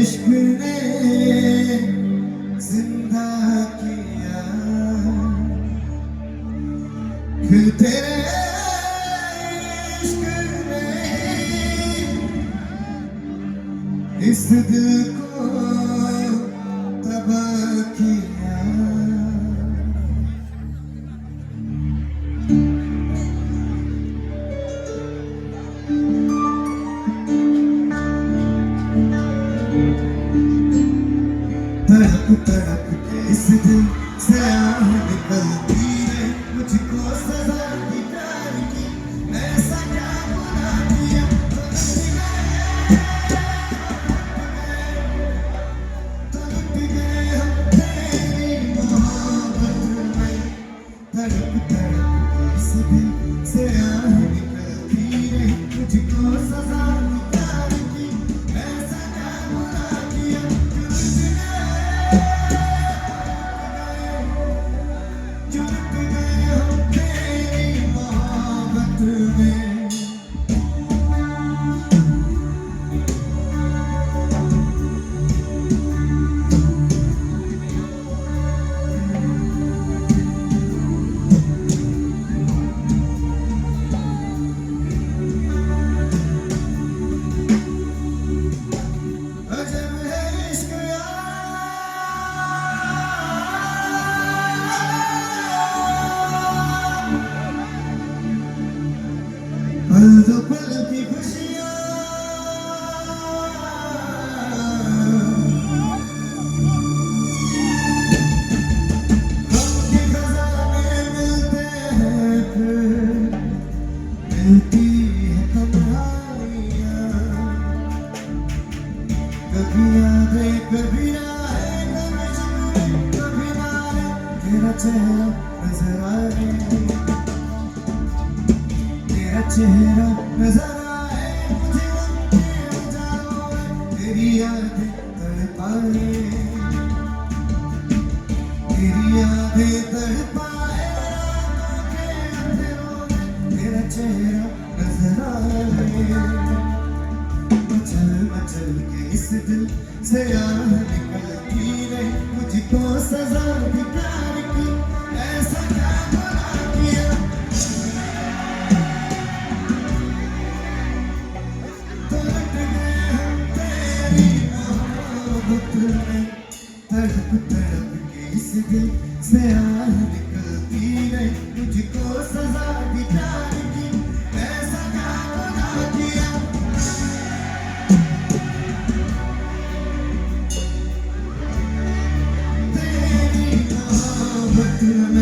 इश्क ने जिंदा किया फिर तेरे इश्क ने इस दिल को तबाह किया। तड़प तड़प के इस दिल से आह निकलती है, मुझको सजा दी प्यार की, ऐसा क्या गुनाह किया तो लुट गए हम तेरी मोहब्बत में। तड़प तड़प के इस दिल से आह निकलती है, मुझको सजा दी प्यार की, ऐसा क्या गुनाह किया जो लुट गए हम तेरी मोहब्बत में। अजब है इश्क पल दो पल की खुशियाँ, गम के खजाने मिलते हैं फिर मिलती है तन्हाइयाँ। कभी यादें कभी राहें, कभी जुनून कभी नारे, तेरा चेहरा नजर आए, तेरा चेहरा नजर आए मुझे उनके उजालों में, तेरी यादें तड़पाए, तेरी यादें तड़पाए रातों के अंधेरों में, तेरा चेहरा नजर आए। मचल मचल के इस दिल से आह निकलती रही, मुझको सजा दी प्यार की, ऐसा क्या गुनाह किया तो लुट गए हम तेरी मोहब्बत में। तड़प तड़प के इस दिल से आह निकलती रही, मुझको सजा दी प्यार की, ऐसा क्या गुनाह किया तेरी मोहब्बत में।